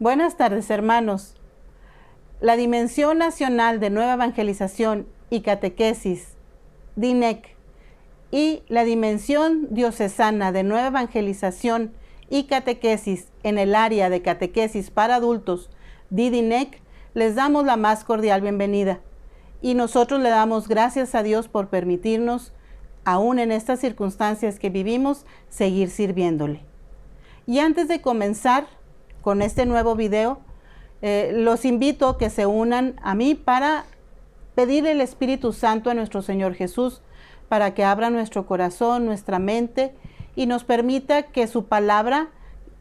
Buenas tardes, hermanos. La Dimensión Nacional de Nueva Evangelización y Catequesis, DINEC, y la Dimensión Diocesana de Nueva Evangelización y Catequesis en el área de catequesis para adultos, DIDINEC, les damos la más cordial bienvenida. Y nosotros le damos gracias a Dios por permitirnos, aún en estas circunstancias que vivimos, seguir sirviéndole. Y antes de comenzar con este nuevo video, los invito a que se unan a mí para pedir el Espíritu Santo a nuestro Señor Jesús para que abra nuestro corazón, nuestra mente y nos permita que su palabra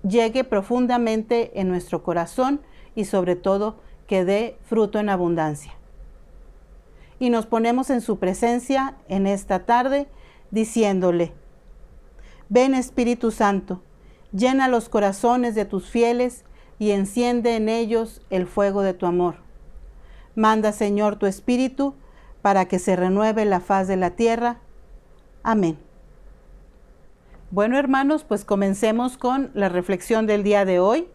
llegue profundamente en nuestro corazón y sobre todo que dé fruto en abundancia. Y nos ponemos en su presencia en esta tarde diciéndole: ven Espíritu Santo, llena los corazones de tus fieles y enciende en ellos el fuego de tu amor. Manda, Señor, tu Espíritu para que se renueve la faz de la tierra. Amén. Bueno, hermanos, pues comencemos con la reflexión del día de hoy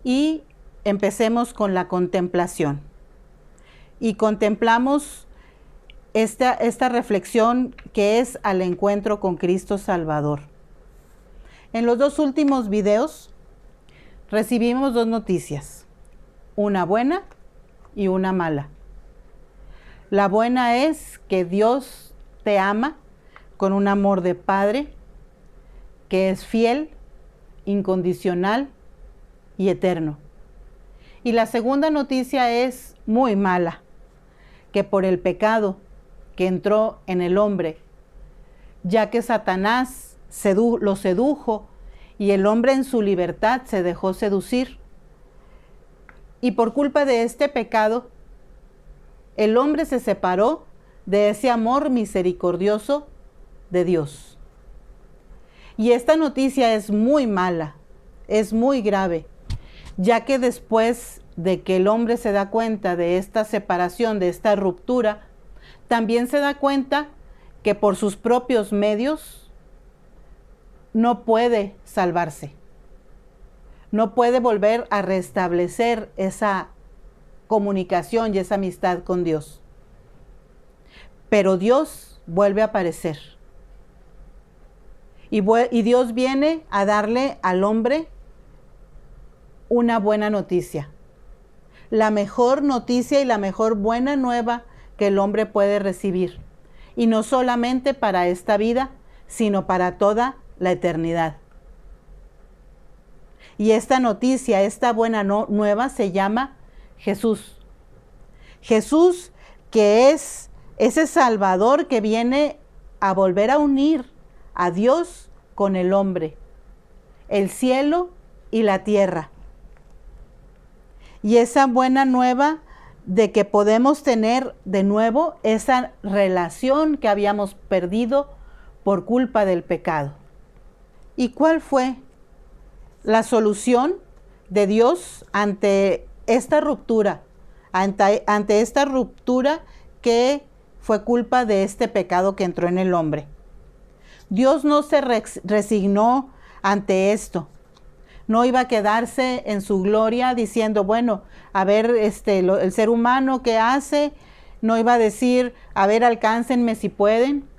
y empecemos con la contemplación. Y contemplamos esta reflexión que es al encuentro con Cristo Salvador. En los dos últimos videos recibimos dos noticias, una buena y una mala. La buena es que Dios te ama con un amor de Padre, que es fiel, incondicional y eterno. Y la segunda noticia es muy mala, que por el pecado que entró en el hombre, ya que Satanás lo sedujo y el hombre en su libertad se dejó seducir. Y por culpa de este pecado, el hombre se separó de ese amor misericordioso de Dios. Y esta noticia es muy mala, es muy grave, ya que después de que el hombre se da cuenta de esta separación, de esta ruptura, también se da cuenta que por sus propios medios no puede salvarse. No puede volver a restablecer esa comunicación y esa amistad con Dios. Pero Dios vuelve a aparecer. Y Dios viene a darle al hombre una buena noticia. La mejor noticia y la mejor buena nueva que el hombre puede recibir. Y no solamente para esta vida, sino para toda la eternidad. Y esta noticia, esta buena nueva se llama Jesús. Jesús, que es ese Salvador que viene a volver a unir a Dios con el hombre, el cielo y la tierra. Y esa buena nueva de que podemos tener de nuevo esa relación que habíamos perdido por culpa del pecado. ¿Y cuál fue la solución de Dios ante esta ruptura? Ante esta ruptura que fue culpa de este pecado que entró en el hombre. Dios no se resignó ante esto. No iba a quedarse en su gloria diciendo, bueno, a ver, el ser humano que hace, no iba a decir, a ver, alcáncenme si pueden,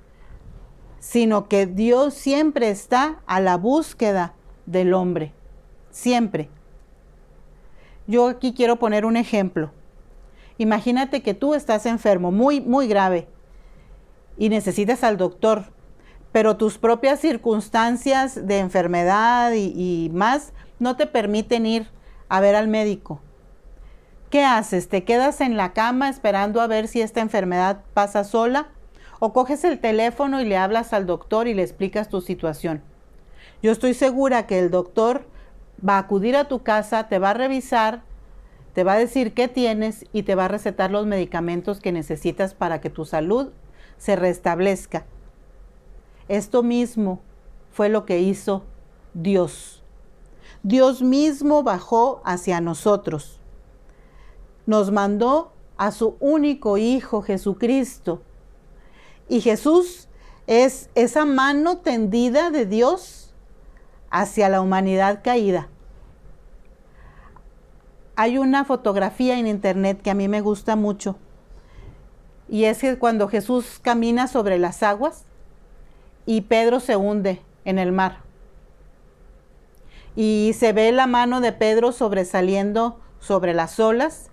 sino que Dios siempre está a la búsqueda del hombre, siempre. Yo aquí quiero poner un ejemplo. Imagínate que tú estás enfermo, muy, muy grave, y necesitas al doctor, pero tus propias circunstancias de enfermedad y más no te permiten ir a ver al médico. ¿Qué haces? ¿Te quedas en la cama esperando a ver si esta enfermedad pasa sola? ¿O coges el teléfono y le hablas al doctor y le explicas tu situación? Yo estoy segura que el doctor va a acudir a tu casa, te va a revisar, te va a decir qué tienes y te va a recetar los medicamentos que necesitas para que tu salud se restablezca. Esto mismo fue lo que hizo Dios. Dios mismo bajó hacia nosotros. Nos mandó a su único Hijo, Jesucristo. Y Jesús es esa mano tendida de Dios hacia la humanidad caída. hay una fotografía en internet que a mí me gusta mucho, y es que cuando Jesús camina sobre las aguas y Pedro se hunde en el mar. Y se ve la mano de Pedro sobresaliendo sobre las olas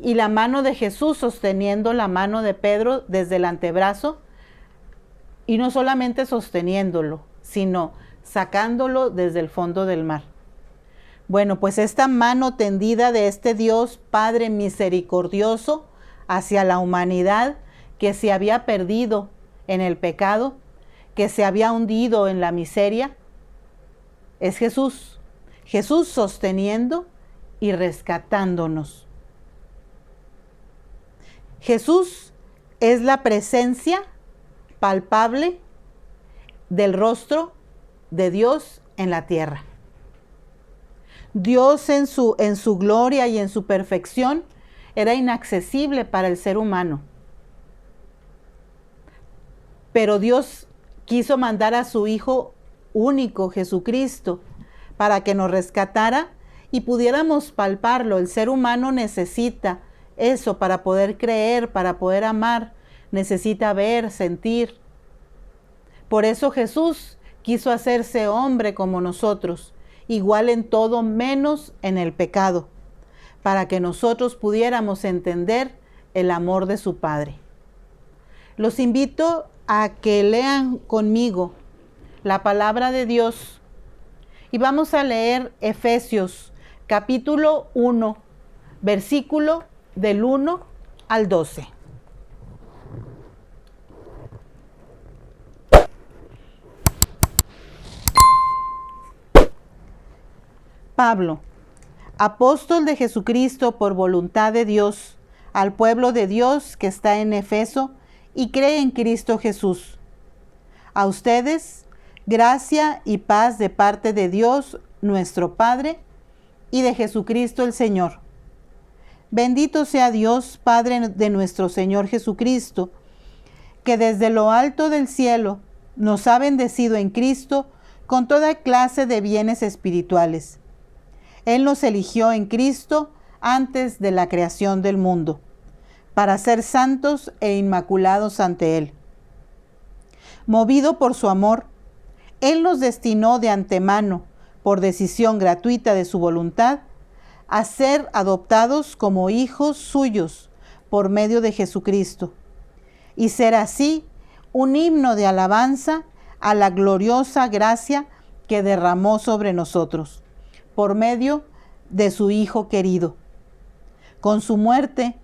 y la mano de Jesús sosteniendo la mano de Pedro desde el antebrazo, y no solamente sosteniéndolo, sino sacándolo desde el fondo del mar. Bueno, pues esta mano tendida de este Dios Padre misericordioso hacia la humanidad que se había perdido en el pecado, que se había hundido en la miseria, es Jesús. Jesús sosteniendo y rescatándonos. Jesús es la presencia palpable del rostro de Dios en la tierra. Dios en su gloria y en su perfección era inaccesible para el ser humano. Pero Dios quiso mandar a su Hijo único, Jesucristo, para que nos rescatara y pudiéramos palparlo. El ser humano necesita eso para poder creer, para poder amar. Necesita ver, sentir. Por eso Jesús quiso hacerse hombre como nosotros, igual en todo menos en el pecado, para que nosotros pudiéramos entender el amor de su Padre. Los invito a que lean conmigo la palabra de Dios y vamos a leer Efesios capítulo 1, versículo del 1 al 12. Pablo, apóstol de Jesucristo por voluntad de Dios, al pueblo de Dios que está en Efeso y cree en Cristo Jesús. A ustedes, gracia y paz de parte de Dios, nuestro Padre, y de Jesucristo el Señor. Bendito sea Dios, Padre de nuestro Señor Jesucristo, que desde lo alto del cielo nos ha bendecido en Cristo con toda clase de bienes espirituales. Él nos eligió en Cristo antes de la creación del mundo, para ser santos e inmaculados ante Él. Movido por su amor, Él nos destinó de antemano, por decisión gratuita de su voluntad, a ser adoptados como hijos suyos por medio de Jesucristo, y ser así un himno de alabanza a la gloriosa gracia que derramó sobre nosotros, por medio de su Hijo querido. Con su muerte,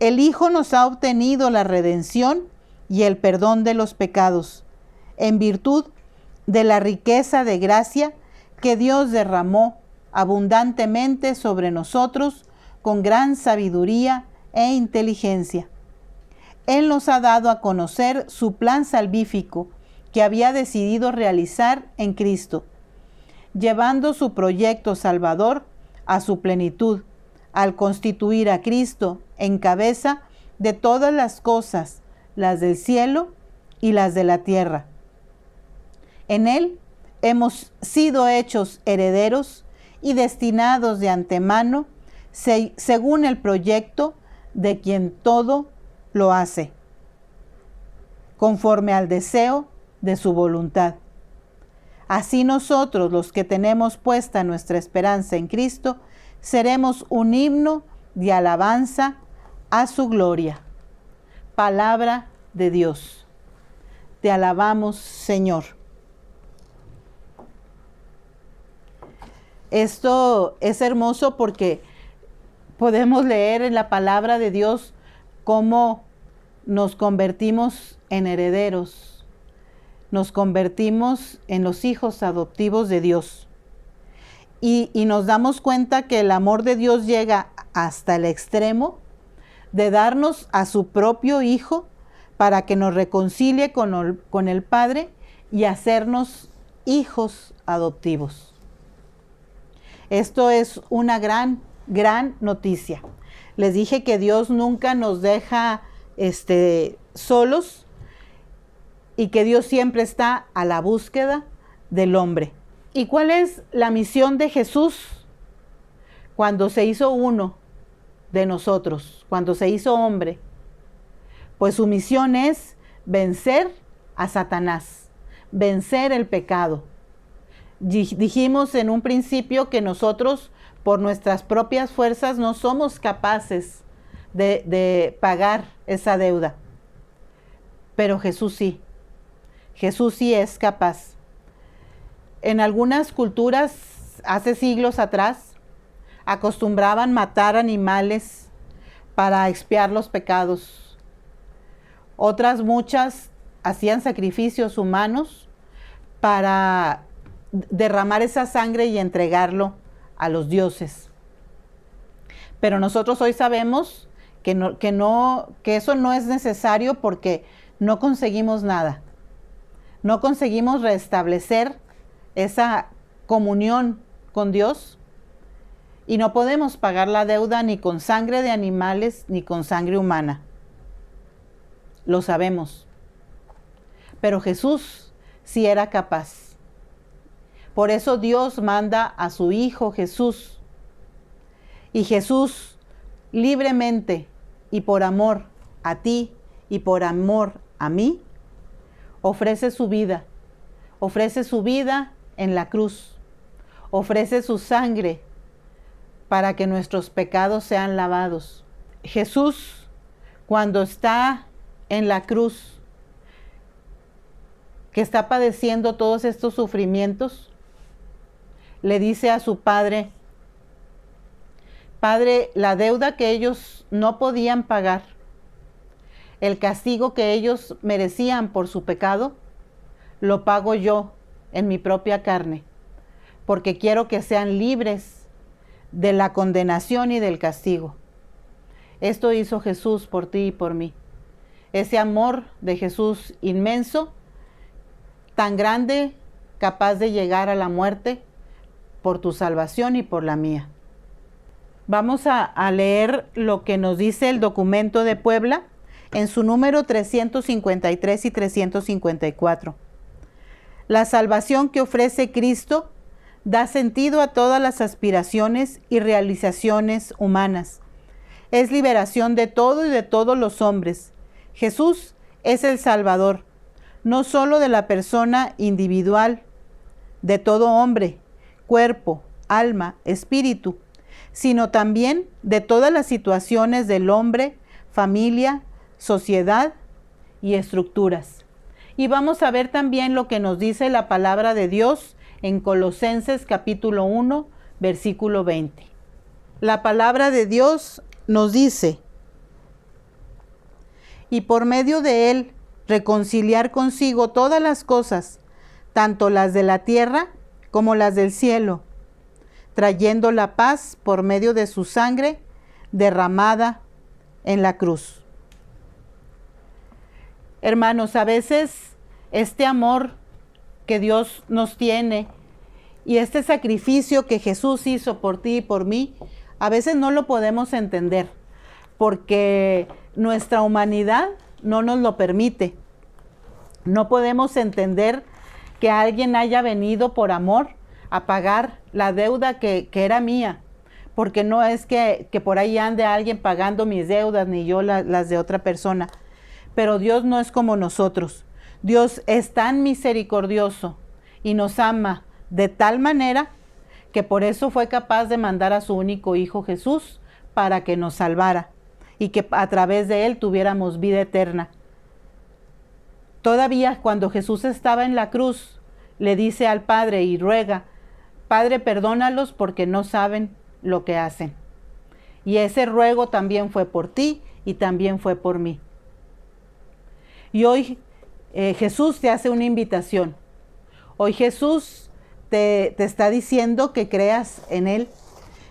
el Hijo nos ha obtenido la redención y el perdón de los pecados, en virtud de la riqueza de gracia que Dios derramó abundantemente sobre nosotros con gran sabiduría e inteligencia. Él nos ha dado a conocer su plan salvífico que había decidido realizar en Cristo, llevando su proyecto salvador a su plenitud, al constituir a Cristo en cabeza de todas las cosas, las del cielo y las de la tierra. En Él hemos sido hechos herederos y destinados de antemano, según el proyecto de quien todo lo hace, conforme al deseo de su voluntad. Así nosotros, los que tenemos puesta nuestra esperanza en Cristo, seremos un himno de alabanza a su gloria. Palabra de Dios. Te alabamos, Señor. Esto es hermoso porque podemos leer en la palabra de Dios cómo nos convertimos en herederos, nos convertimos en los hijos adoptivos de Dios. Y nos damos cuenta que el amor de Dios llega hasta el extremo de darnos a su propio Hijo para que nos reconcilie con el Padre y hacernos hijos adoptivos. Esto es una gran noticia. Les dije que Dios nunca nos deja solos y que Dios siempre está a la búsqueda del hombre. ¿Y cuál es la misión de Jesús cuando se hizo uno de nosotros, cuando se hizo hombre, pues su misión es vencer a Satanás, vencer el pecado. Dijimos en un principio que nosotros, por nuestras propias fuerzas, no somos capaces de pagar esa deuda. Pero Jesús sí. Jesús sí es capaz. En algunas culturas, hace siglos atrás, acostumbraban matar animales para expiar los pecados. Otras muchas hacían sacrificios humanos para derramar esa sangre y entregarlo a los dioses. Pero nosotros hoy sabemos que eso no es necesario porque no conseguimos nada. No conseguimos restablecer esa comunión con Dios y no podemos pagar la deuda ni con sangre de animales ni con sangre humana. Lo sabemos. Pero Jesús sí era capaz. Por eso Dios manda a su Hijo Jesús. Y Jesús libremente y por amor a ti y por amor a mí, ofrece su vida en la cruz, ofrece su sangre para que nuestros pecados sean lavados. Jesús, cuando está en la cruz, que está padeciendo todos estos sufrimientos, le dice a su Padre: Padre, la deuda que ellos no podían pagar, el castigo que ellos merecían por su pecado, lo pago yo en mi propia carne, porque quiero que sean libres de la condenación y del castigo. Esto hizo Jesús por ti y por mí. Ese amor de Jesús inmenso, tan grande, capaz de llegar a la muerte por tu salvación y por la mía. Vamos a leer lo que nos dice el documento de Puebla en su número 353 y 354. La salvación que ofrece Cristo da sentido a todas las aspiraciones y realizaciones humanas. Es liberación de todo y de todos los hombres. Jesús es el Salvador, no solo de la persona individual, de todo hombre, cuerpo, alma, espíritu, sino también de todas las situaciones del hombre, familia, sociedad y estructuras. Y vamos a ver también lo que nos dice la palabra de Dios en Colosenses capítulo 1, versículo 20. La palabra de Dios nos dice: y por medio de él reconciliar consigo todas las cosas, tanto las de la tierra como las del cielo, trayendo la paz por medio de su sangre derramada en la cruz. Hermanos, a veces este amor que Dios nos tiene y este sacrificio que Jesús hizo por ti y por mí, a veces no lo podemos entender porque nuestra humanidad no nos lo permite. No podemos entender que alguien haya venido por amor a pagar la deuda que era mía, porque no es que por ahí ande alguien pagando mis deudas, ni yo las de otra persona. Pero Dios no es como nosotros. Dios es tan misericordioso y nos ama de tal manera que por eso fue capaz de mandar a su único Hijo Jesús para que nos salvara y que a través de él tuviéramos vida eterna. Todavía cuando Jesús estaba en la cruz, le dice al Padre y ruega: Padre, perdónalos porque no saben lo que hacen. Y ese ruego también fue por ti y también fue por mí. Y hoy Jesús te hace una invitación. Hoy Jesús te está diciendo que creas en Él,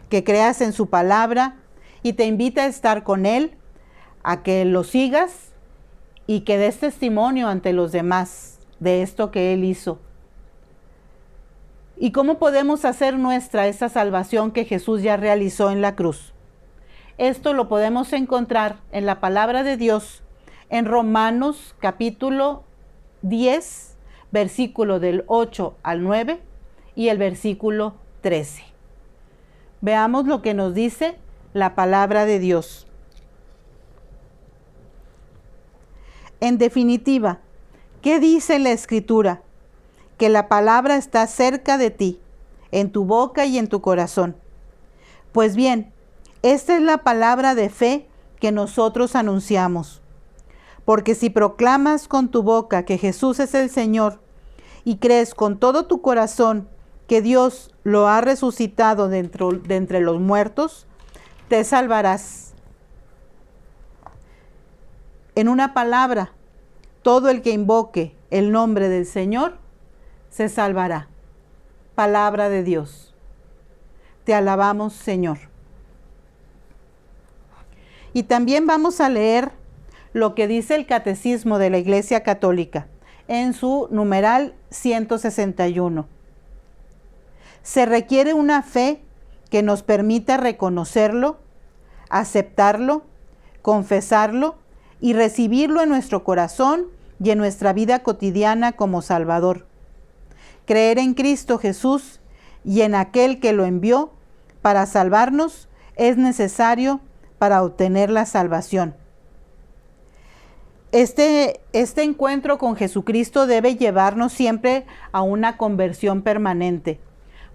que creas en su palabra, y te invita a estar con Él, a que lo sigas y que des testimonio ante los demás de esto que Él hizo. ¿Y cómo podemos hacer nuestra esa salvación que Jesús ya realizó en la cruz? Esto lo podemos encontrar en la palabra de Dios, en Romanos capítulo 10, versículo del 8 al 9 y el versículo 13. Veamos lo que nos dice la palabra de Dios. En definitiva, ¿qué dice la Escritura? Que la palabra está cerca de ti, en tu boca y en tu corazón. Pues bien, esta es la palabra de fe que nosotros anunciamos. Porque si proclamas con tu boca que Jesús es el Señor y crees con todo tu corazón que Dios lo ha resucitado de entre los muertos, te salvarás. En una palabra, todo el que invoque el nombre del Señor se salvará. Palabra de Dios. Te alabamos, Señor. Y también vamos a leer lo que dice el Catecismo de la Iglesia Católica en su numeral 161. Se requiere una fe que nos permita reconocerlo, aceptarlo, confesarlo y recibirlo en nuestro corazón y en nuestra vida cotidiana como Salvador. Creer en Cristo Jesús y en aquel que lo envió para salvarnos es necesario para obtener la salvación. Este encuentro con Jesucristo debe llevarnos siempre a una conversión permanente.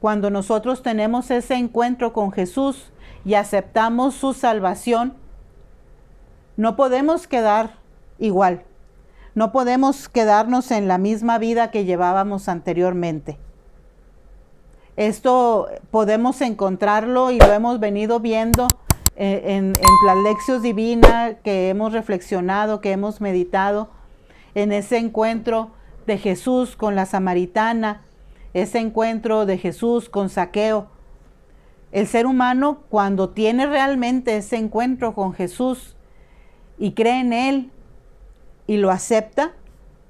Cuando nosotros tenemos ese encuentro con Jesús y aceptamos su salvación, no podemos quedar igual. No podemos quedarnos en la misma vida que llevábamos anteriormente. Esto podemos encontrarlo y lo hemos venido viendo en las lecciones divinas que hemos reflexionado, que hemos meditado, en ese encuentro de Jesús con la samaritana, ese encuentro de Jesús con Zaqueo. El ser humano, cuando tiene realmente ese encuentro con Jesús y cree en Él y lo acepta,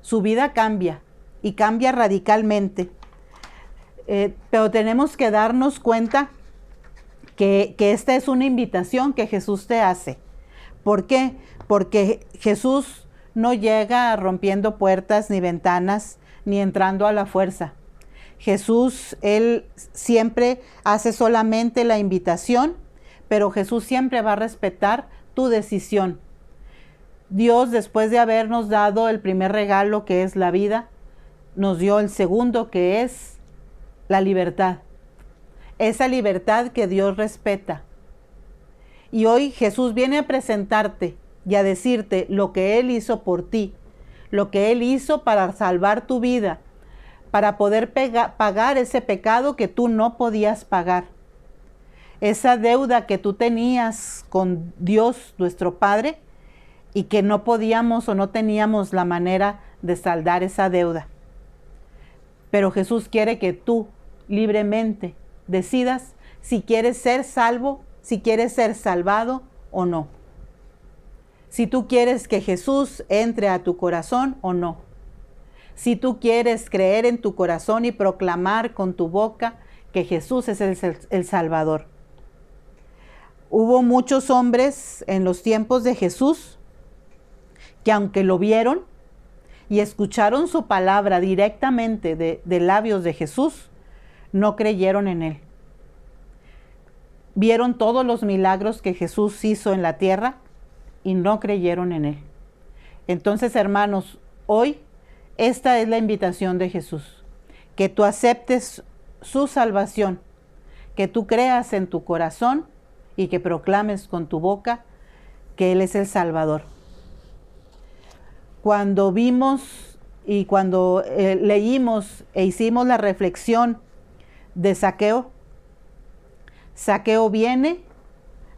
su vida cambia y cambia radicalmente. Pero tenemos que darnos cuenta que esta es una invitación que Jesús te hace. ¿Por qué? Porque Jesús no llega rompiendo puertas ni ventanas, ni entrando a la fuerza. Jesús, Él siempre hace solamente la invitación, pero Jesús siempre va a respetar tu decisión. Dios, después de habernos dado el primer regalo, que es la vida, nos dio el segundo, que es la libertad. Esa libertad que Dios respeta. Y hoy Jesús viene a presentarte y a decirte lo que Él hizo por ti, lo que Él hizo para salvar tu vida, para poder pagar ese pecado que tú no podías pagar. Esa deuda que tú tenías con Dios, nuestro Padre, y que no podíamos o no teníamos la manera de saldar esa deuda. Pero Jesús quiere que tú libremente decidas si quieres ser salvo, si quieres ser salvado o no. Si tú quieres que Jesús entre a tu corazón o no. Si tú quieres creer en tu corazón y proclamar con tu boca que Jesús es el Salvador. Hubo muchos hombres en los tiempos de Jesús que, aunque lo vieron y escucharon su palabra directamente de labios de Jesús, no creyeron en Él. Vieron todos los milagros que Jesús hizo en la tierra y no creyeron en Él. Entonces, hermanos, hoy esta es la invitación de Jesús, que tú aceptes su salvación, que tú creas en tu corazón y que proclames con tu boca que Él es el Salvador. Cuando vimos y cuando leímos e hicimos la reflexión de Zaqueo, Zaqueo viene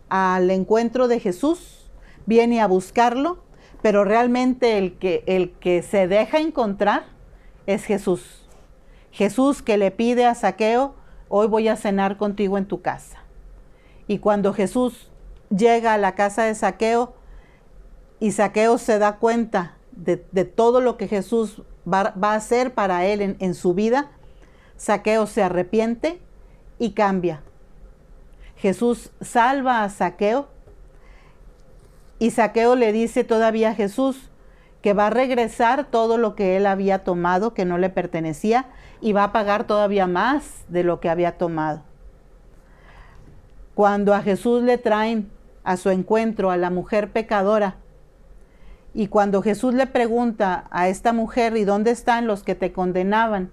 al encuentro de Jesús, viene a buscarlo, pero realmente el que se deja encontrar es Jesús. Jesús que le pide a Zaqueo, hoy voy a cenar contigo en tu casa. Y cuando Jesús llega a la casa de Zaqueo y Zaqueo se da cuenta de todo lo que Jesús va a hacer para él en su vida, Zaqueo se arrepiente y cambia. Jesús salva a Zaqueo y Zaqueo le dice todavía a Jesús que va a regresar todo lo que él había tomado, que no le pertenecía, y va a pagar todavía más de lo que había tomado. Cuando a Jesús le traen a su encuentro a la mujer pecadora, y cuando Jesús le pregunta a esta mujer, ¿y dónde están los que te condenaban?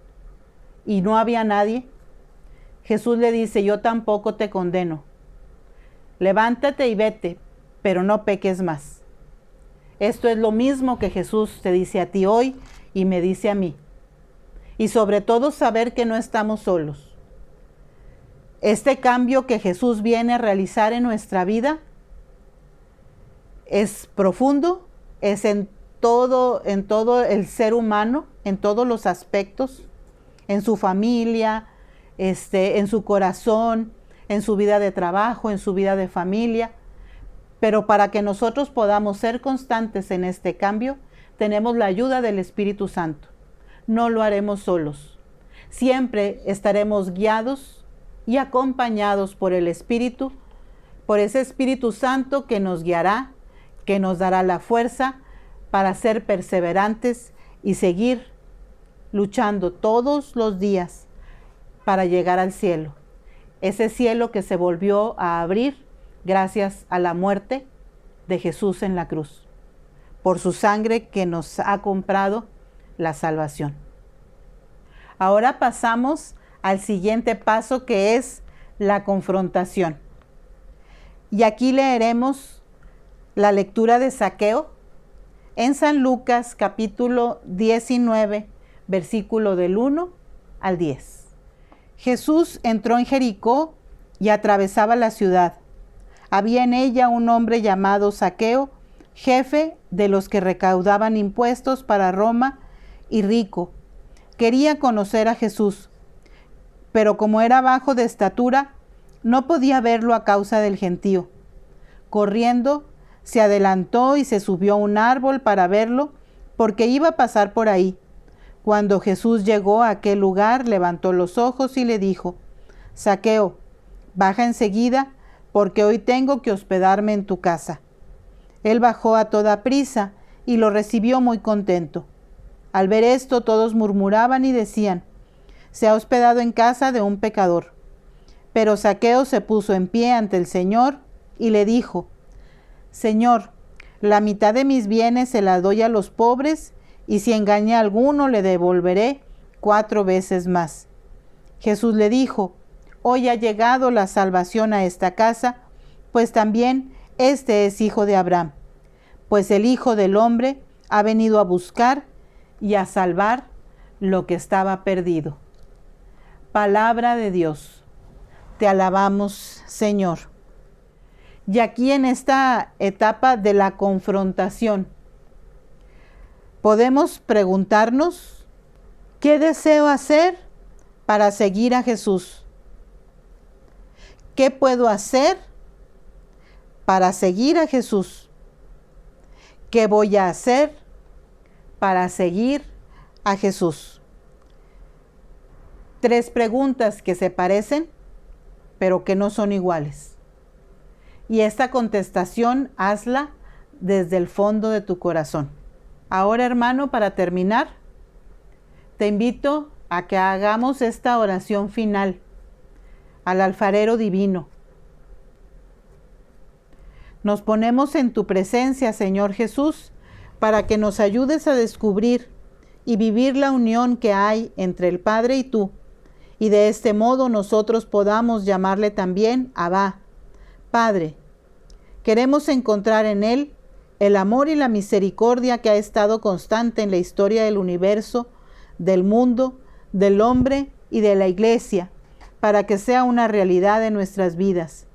Y no había nadie. Jesús le dice, yo tampoco te condeno. Levántate y vete, pero no peques más. Esto es lo mismo que Jesús te dice a ti hoy y me dice a mí. Y sobre todo saber que no estamos solos. Este cambio que Jesús viene a realizar en nuestra vida es profundo, es en todo el ser humano, en todos los aspectos, en su familia, en su corazón, en su vida de trabajo, en su vida de familia. Pero para que nosotros podamos ser constantes en este cambio, tenemos la ayuda del Espíritu Santo. No lo haremos solos. Siempre estaremos guiados y acompañados por el Espíritu, por ese Espíritu Santo que nos guiará, que nos dará la fuerza para ser perseverantes y seguir luchando todos los días para llegar al cielo. Ese cielo que se volvió a abrir gracias a la muerte de Jesús en la cruz, por su sangre que nos ha comprado la salvación. Ahora pasamos al siguiente paso, que es la confrontación. Y aquí leeremos la lectura de Zaqueo en San Lucas capítulo 19, versículo del 1 al 10. Jesús entró en Jericó y atravesaba la ciudad. Había en ella un hombre llamado Zaqueo, jefe de los que recaudaban impuestos para Roma y rico. Quería conocer a Jesús, pero como era bajo de estatura, no podía verlo a causa del gentío. Corriendo, se adelantó y se subió a un árbol para verlo, porque iba a pasar por ahí. Cuando Jesús llegó a aquel lugar, levantó los ojos y le dijo: Zaqueo, baja enseguida, porque hoy tengo que hospedarme en tu casa. Él bajó a toda prisa y lo recibió muy contento. Al ver esto, todos murmuraban y decían: se ha hospedado en casa de un pecador. Pero Zaqueo se puso en pie ante el Señor y le dijo: Señor, la mitad de mis bienes se la doy a los pobres, y si engañé a alguno le devolveré 4 veces más. Jesús le dijo: hoy ha llegado la salvación a esta casa, pues también este es hijo de Abraham, pues el Hijo del Hombre ha venido a buscar y a salvar lo que estaba perdido. Palabra de Dios. Te alabamos, Señor. Y aquí en esta etapa de la confrontación, podemos preguntarnos: ¿qué deseo hacer para seguir a Jesús? ¿Qué puedo hacer para seguir a Jesús? ¿Qué voy a hacer para seguir a Jesús? 3 preguntas que se parecen, pero que no son iguales. Y esta contestación hazla desde el fondo de tu corazón. Ahora, hermano, para terminar, te invito a que hagamos esta oración final al alfarero divino. Nos ponemos en tu presencia, Señor Jesús, para que nos ayudes a descubrir y vivir la unión que hay entre el Padre y tú, y de este modo nosotros podamos llamarle también Abba, Padre. Queremos encontrar en Él el amor y la misericordia que ha estado constante en la historia del universo, del mundo, del hombre y de la Iglesia, para que sea una realidad en nuestras vidas.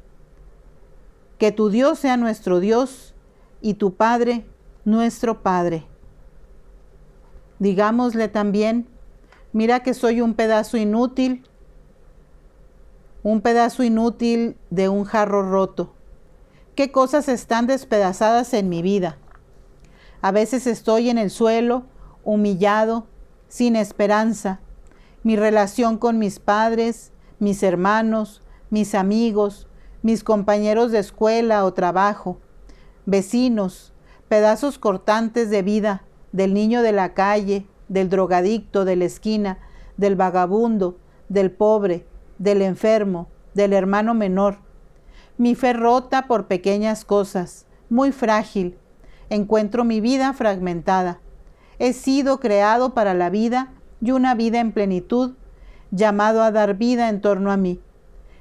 Que tu Dios sea nuestro Dios y tu Padre nuestro Padre. Digámosle también: mira que soy un pedazo inútil de un jarro roto. ¿Qué cosas están despedazadas en mi vida? A veces estoy en el suelo, humillado, sin esperanza. Mi relación con mis padres, mis hermanos, mis amigos, mis compañeros de escuela o trabajo, vecinos, pedazos cortantes de vida, del niño de la calle, del drogadicto de la esquina, del vagabundo, del pobre, del enfermo, del hermano menor. Mi fe rota por pequeñas cosas, muy frágil. Encuentro mi vida fragmentada. He sido creado para la vida y una vida en plenitud, llamado a dar vida en torno a mí.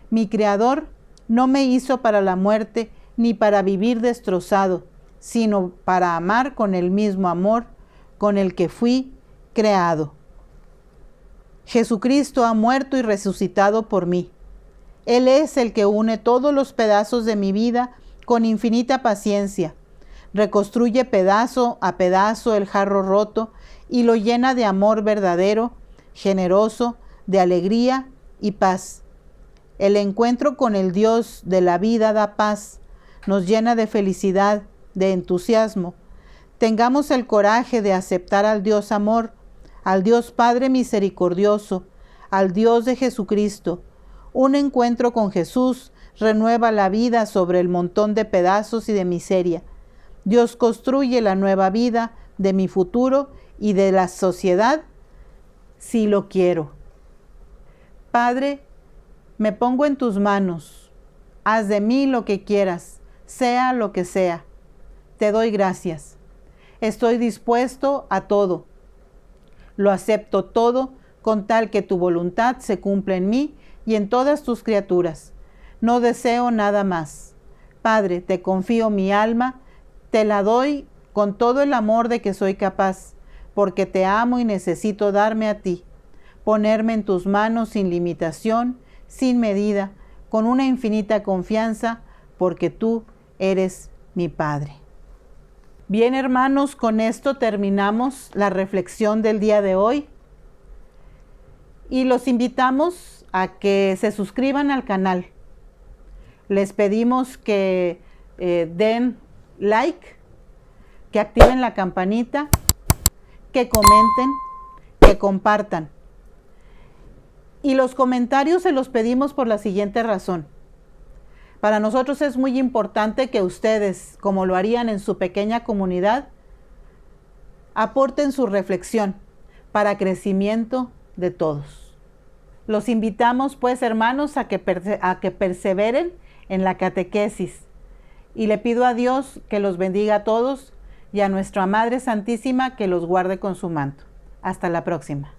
Mi Creador no me hizo para la muerte ni para vivir destrozado, sino para amar con el mismo amor con el que fui creado. Jesucristo ha muerto y resucitado por mí. Él es el que une todos los pedazos de mi vida con infinita paciencia. Reconstruye pedazo a pedazo el jarro roto y lo llena de amor verdadero, generoso, de alegría y paz. El encuentro con el Dios de la vida da paz, nos llena de felicidad, de entusiasmo. Tengamos el coraje de aceptar al Dios amor, al Dios Padre misericordioso, al Dios de Jesucristo. Un encuentro con Jesús renueva la vida sobre el montón de pedazos y de miseria. Dios construye la nueva vida de mi futuro y de la sociedad si lo quiero. Padre, me pongo en tus manos. Haz de mí lo que quieras, sea lo que sea. Te doy gracias. Estoy dispuesto a todo. Lo acepto todo con tal que tu voluntad se cumpla en mí y en todas tus criaturas. No deseo nada más. Padre, te confío mi alma, te la doy con todo el amor de que soy capaz, porque te amo y necesito darme a ti, ponerme en tus manos sin limitación, sin medida, con una infinita confianza, porque tú eres mi Padre. Bien, hermanos, con esto terminamos la reflexión del día de hoy y los invitamos a que se suscriban al canal. Les pedimos que den like, que activen la campanita, que comenten, que compartan. Y los comentarios se los pedimos por la siguiente razón. Para nosotros es muy importante que ustedes, como lo harían en su pequeña comunidad, aporten su reflexión para crecimiento de todos. Los invitamos, pues, hermanos, a que perseveren en la catequesis. Y le pido a Dios que los bendiga a todos y a nuestra Madre Santísima que los guarde con su manto. Hasta la próxima.